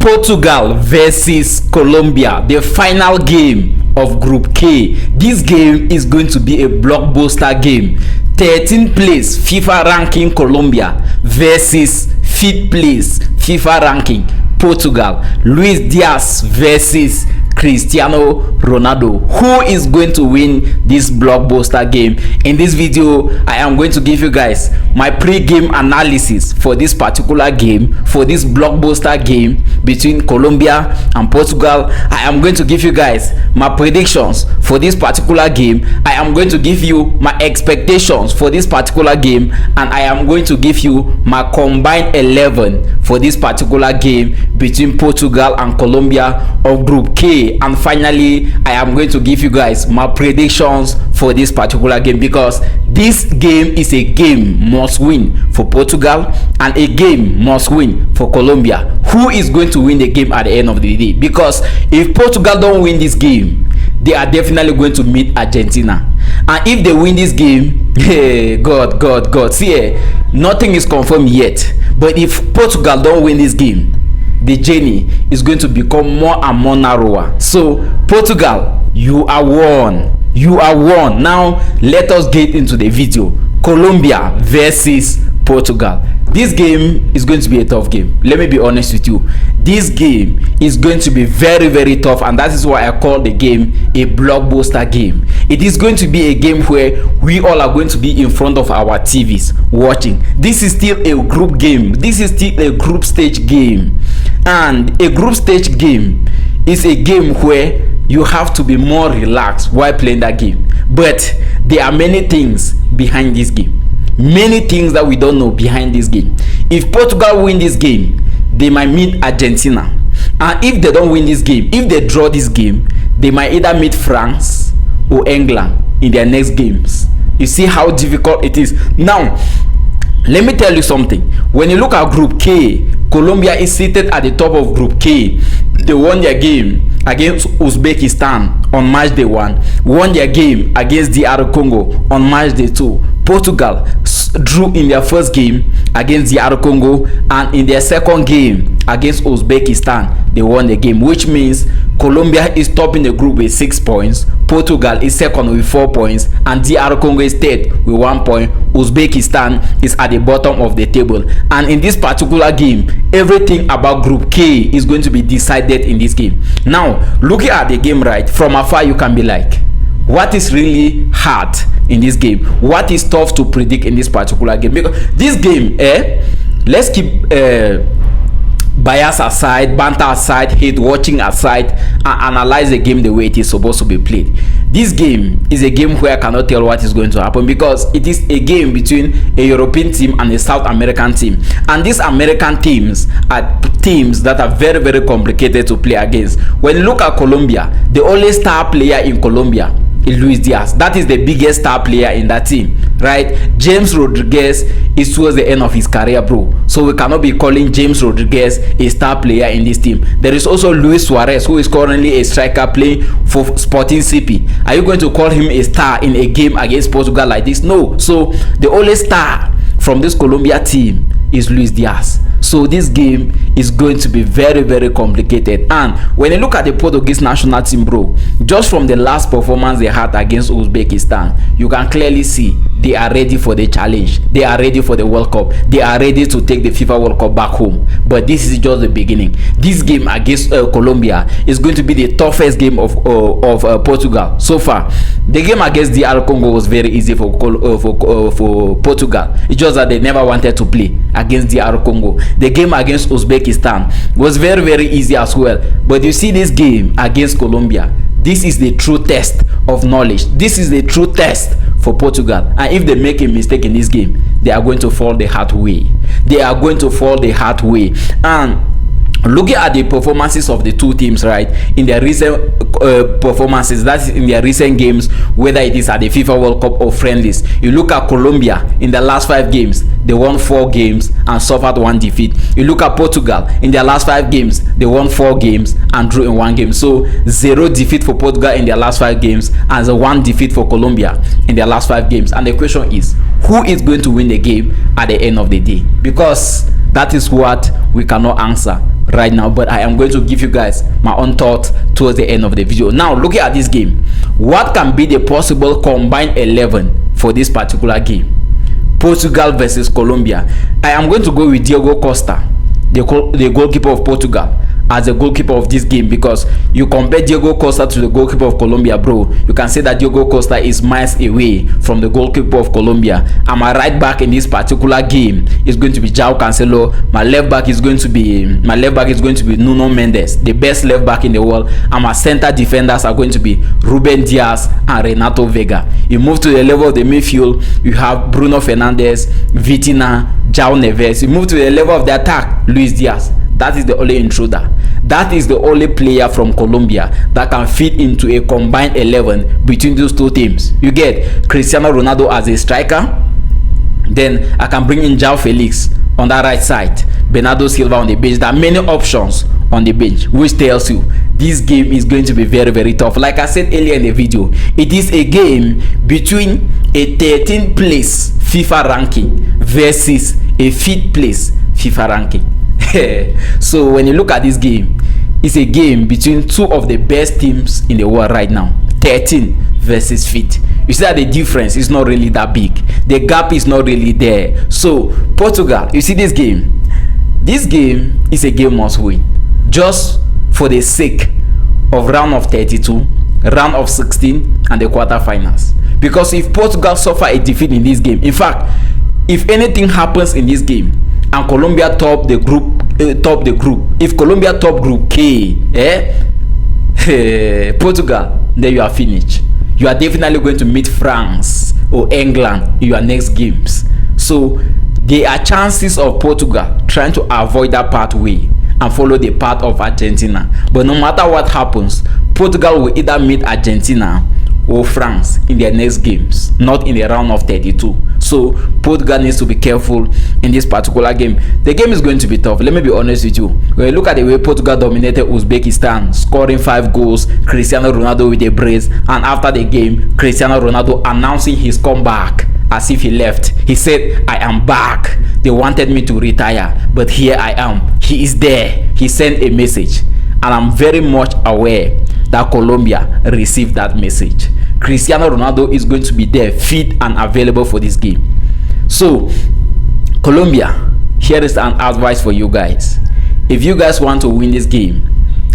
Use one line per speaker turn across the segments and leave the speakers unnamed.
Portugal versus Colombia, the final game of Group K. This game is going to be a blockbuster game. 13th place FIFA ranking Colombia versus 5th place FIFA ranking Portugal. Luis Diaz versus Cristiano Ronaldo. Who is going to win this blockbuster game? In this video, I am going to give you guys my pre-game analysis for this particular game, for this blockbuster game between Colombia and Portugal. I am going to give you guys my predictions for this particular game. I am going to give you my expectations for this particular game, and I am going to give you my combined 11 for this particular game between Portugal and Colombia of Group K. And finally, I am going to give you guys my predictions for this particular game, because this game is a game must win for Portugal and a game must win for Colombia. Who is going to win the game at the end of the day? Because if Portugal don't win this game, they are definitely going to meet Argentina, and if they win this game, hey, God, see, nothing is confirmed yet, but if Portugal don't win this game, the journey is going to become more and more narrower. So Portugal, you are won. Now let us get into the video. Colombia versus Portugal. This game is going to be a tough game. Let me be honest with you. This game is going to be very tough, and that is why I call the game a blockbuster game. It is going to be a game where we all are going to be in front of our TVs watching. This is still a group game. This is still a group stage game, and a group stage game is a game where you have to be more relaxed while playing that game. But there are many things behind this game. Many things that we don't know behind this game. If Portugal win this game, they might meet Argentina, and if they don't win this game, if they draw this game, they might either meet France or England in their next games. You see how difficult it is. Now let me tell you something. When you look at Group K, Colombia is seated at the top of Group K. They won their game against Uzbekistan on match day 1, won their game against DR Congo on match day 2. Portugal drew in their first game against DR Congo, and in their second game against Uzbekistan they won the game, which means Colombia is top in the group with 6 points, Portugal is second with 4 points, and DR Congo is third with 1 point. Uzbekistan is at the bottom of the table, and in this particular game, everything about Group K is going to be decided in this game. Now looking at the game right from afar, you can be like, what is really hard in this game? What is tough to predict in this particular game? Because this game, let's keep bias aside, banter aside, hate watching aside, and analyze the game the way it is supposed to be played. This game is a game where I cannot tell what is going to happen, because it is a game between a European team and a South American team, and these American teams are teams that are very complicated to play against. When you look at Colombia, the only star player in Colombia is Luis Diaz. That is the biggest star player in that team, right? James Rodriguez is towards the end of his career, bro, so we cannot be calling James Rodriguez a star player in this team. There is also Luis Suarez, who is currently a striker playing for Sporting CP. Are you going to call him a star in a game against Portugal like this? No. So the only star from this Colombia team is Luis Diaz. So this game is going to be very complicated. And when you look at the Portuguese national team, bro, just from the last performance they had against Uzbekistan, you can clearly see they are ready for the challenge. They are ready for the World Cup. They are ready to take the FIFA World Cup back home. But this is just the beginning. This game against Colombia is going to be the toughest game of Portugal so far. The game against DR Congo was very easy for Portugal. It's just that they never wanted to play against DR Congo. The game against Uzbekistan was very easy as well. But you see this game against Colombia, this is the true test of knowledge. This is the true test for Portugal, and if they make a mistake in this game, they are going to fall the hard way. They are going to fall the hard way. And looking at the performances of the two teams, right, in their recent performances, that's in their recent games, whether it is at the FIFA World Cup or friendlies, you look at Colombia in the last 5 games, they won 4 games and suffered 1 defeat. You look at Portugal in their last 5 games, they won 4 games and drew in 1 game. So 0 defeat for Portugal in their last 5 games and 1 defeat for Colombia in their last 5 games. And the question is, who is going to win the game at the end of the day? Because that is what we cannot answer right now, but I am going to give you guys my own thoughts towards the end of the video. Now looking at this game, what can be the possible combined 11 for this particular game? Portugal versus Colombia. I am going to go with Diego Costa, the goalkeeper of Portugal, as a goalkeeper of this game, because you compare Diego Costa to the goalkeeper of Colombia, bro, you can say that Diego Costa is miles away from the goalkeeper of Colombia. And my right back in this particular game is going to be João Cancelo. My left back is going to be Nuno Mendes, the best left back in the world, and my center defenders are going to be Ruben Dias and Renato Vega. You move to the level of the midfield, you have Bruno Fernandes, Vitinha, João Neves. You move to the level of the attack, Luis Diaz. That is the only intruder. That is the only player from Colombia that can fit into a combined 11 between those two teams. You get Cristiano Ronaldo as a striker. Then I can bring in João Felix on that right side, Bernardo Silva on the bench. There are many options on the bench, which tells you this game is going to be very, very tough. Like I said earlier in the video, it is a game between a 13th place FIFA ranking versus a 5th place FIFA ranking. So when you look at this game, it's a game between two of the best teams in the world right now, 13 versus 5th. You see that the difference is not really that big, the gap is not really there. So Portugal, you see this game is a game must win, just for the sake of round of 32, round of 16 and the quarterfinals. Because if Portugal suffer a defeat in this game, in fact, if anything happens in this game and Colombia top the group, if Colombia top group K, Portugal, then you are finished. You are definitely going to meet France or England in your next games. So there are chances of Portugal trying to avoid that pathway and follow the path of Argentina. But no matter what happens, Portugal will either meet Argentina or France in their next games, not in the round of 32. So Portugal needs to be careful in this particular game. The game is going to be tough, let me be honest with you. When you look at the way Portugal dominated Uzbekistan, scoring 5 goals, Cristiano Ronaldo with a brace, and after the game, Cristiano Ronaldo announcing his comeback as if he left. He said, I am back. They wanted me to retire, but here I am. He is there. He sent a message, and I'm very much aware that Colombia received that message. Cristiano Ronaldo is going to be there, fit and available for this game. So Colombia, here is an advice for you guys. If you guys want to win this game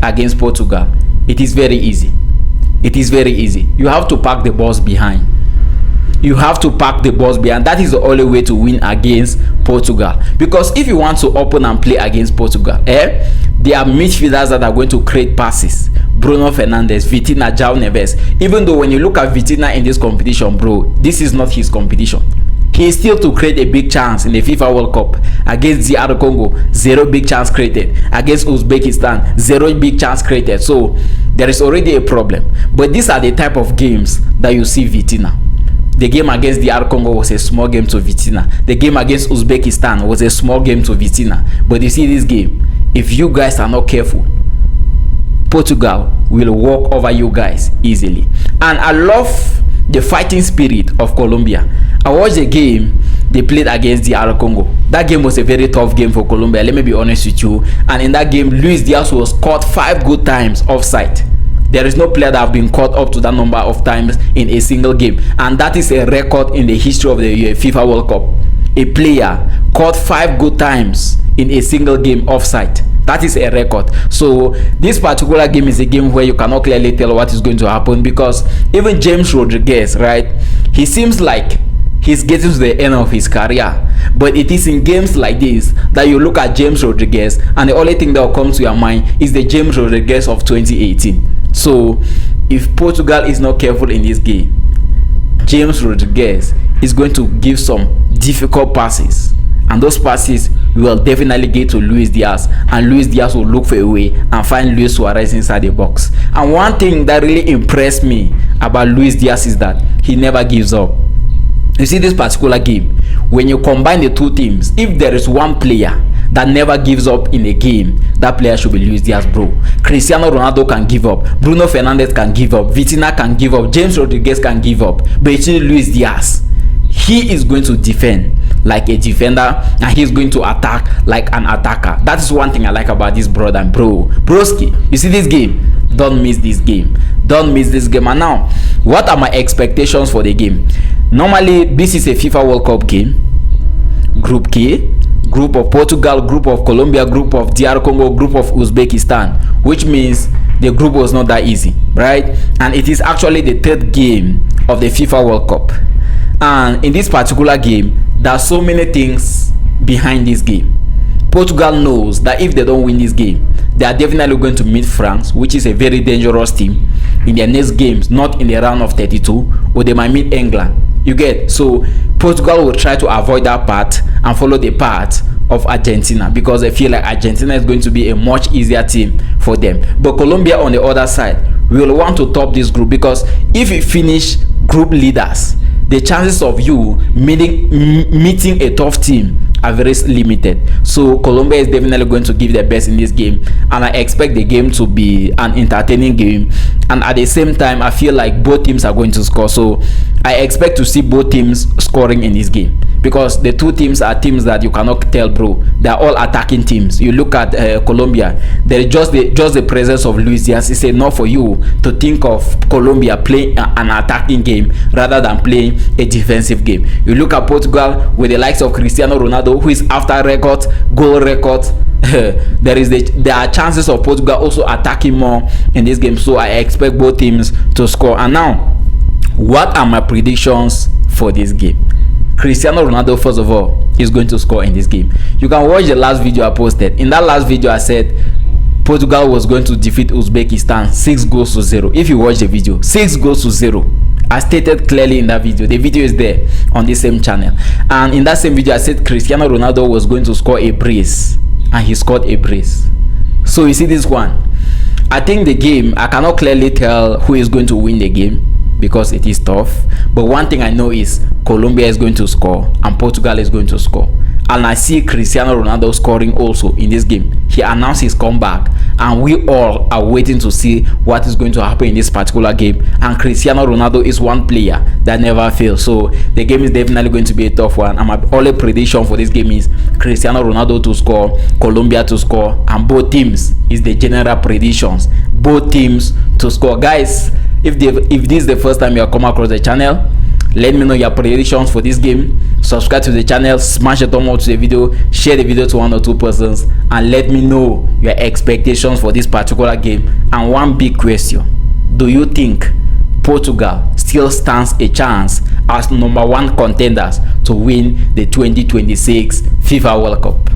against Portugal, it is very easy. It is very easy. You have to pack the balls behind. You have to pack the balls behind. That is the only way to win against Portugal. Because if you want to open and play against Portugal, there are midfielders that are going to create passes. Bruno Fernandes, Vitinha, João Neves. Even though when you look at Vitinha in this competition, bro, this is not his competition. He is still to create a big chance in the FIFA World Cup. Against DR Congo, 0 big chance created. Against Uzbekistan, 0 big chance created. So there is already a problem. But these are the type of games that you see Vitinha. The game against DR Congo was a small game to Vitinha. The game against Uzbekistan was a small game to Vitinha. But you see this game, if you guys are not careful, Portugal will walk over you guys easily. And I love the fighting spirit of Colombia. I watched the game they played against DR Congo. That game was a very tough game for Colombia, let me be honest with you. And in that game, Luis Diaz was caught 5 good times offside. There is no player that have been caught up to that number of times in a single game, and that is a record in the history of the FIFA World Cup. A player caught 5 good times in a single game offside. That is a record. So this particular game is a game where you cannot clearly tell what is going to happen, because even James Rodriguez, right, he seems like he's getting to the end of his career. But it is in games like this that you look at James Rodriguez and the only thing that will come to your mind is the James Rodriguez of 2018. So if Portugal is not careful in this game, James Rodriguez is going to give some difficult passes, and those passes will definitely get to Luis Diaz, and Luis Diaz will look for a way and find Luis Suarez inside the box. And one thing that really impressed me about Luis Diaz is that he never gives up. You see this particular game, when you combine the two teams, if there is one player that never gives up in a game, that player should be Luis Diaz, bro. Cristiano Ronaldo can give up, Bruno Fernandes can give up, Vitinha can give up, James Rodriguez can give up, but it's Luis Diaz. He is going to defend like a defender, and he's going to attack like an attacker. That is one thing I like about this brother and broski. You see this game? Don't miss this game. Don't miss this game. And now, what are my expectations for the game? Normally, this is a FIFA World Cup game. Group K, group of Portugal, group of Colombia, group of DR Congo, group of Uzbekistan, which means the group was not that easy, right? And it is actually the third game of the FIFA World Cup. And in this particular game, there are so many things behind this game. Portugal knows that if they don't win this game, they are definitely going to meet France, which is a very dangerous team, in their next games, not in the round of 32, or they might meet England. You get? So Portugal will try to avoid that part and follow the path of Argentina, because I feel like Argentina is going to be a much easier team for them. But Colombia on the other side will want to top this group, because if you finish group leaders, the chances of you meeting a tough team are very limited. So Colombia is definitely going to give their best in this game, and I expect the game to be an entertaining game. And at the same time, I feel like both teams are going to score. So I expect to see both teams scoring in this game, because the two teams are teams that you cannot tell, bro. They are all attacking teams. You look at Colombia, there is just the presence of Luis Diaz is enough for you to think of Colombia playing an attacking game rather than playing a defensive game. You look at Portugal with the likes of Cristiano Ronaldo, who is after records, goal records. There are chances of Portugal also attacking more in this game. So I expect both teams to score. And now, what are my predictions for this game? Cristiano Ronaldo, first of all, is going to score in this game. You can watch the last video I posted. In that last video, I said Portugal was going to defeat Uzbekistan 6-0. If you watch the video, 6-0. I stated clearly in that video. The video is there on the same channel. And in that same video, I said Cristiano Ronaldo was going to score a brace, and he scored a brace. So you see this one. I think the game, I cannot clearly tell who is going to win the game, because it is tough. But one thing I know is Colombia is going to score and Portugal is going to score. And I see Cristiano Ronaldo scoring also in this game. He announced his comeback, and we all are waiting to see what is going to happen in this particular game. And Cristiano Ronaldo is one player that never fails. So the game is definitely going to be a tough one. And my only prediction for this game is Cristiano Ronaldo to score, Colombia to score, and both teams is the general predictions. Both teams to score. Guys, if this is the first time you are coming across the channel, let me know your predictions for this game. Subscribe to the channel, smash a thumb up to the video, share the video to 1 or 2 persons, and let me know your expectations for this particular game. And one big question: do you think Portugal still stands a chance as #1 contenders to win the 2026 FIFA World Cup?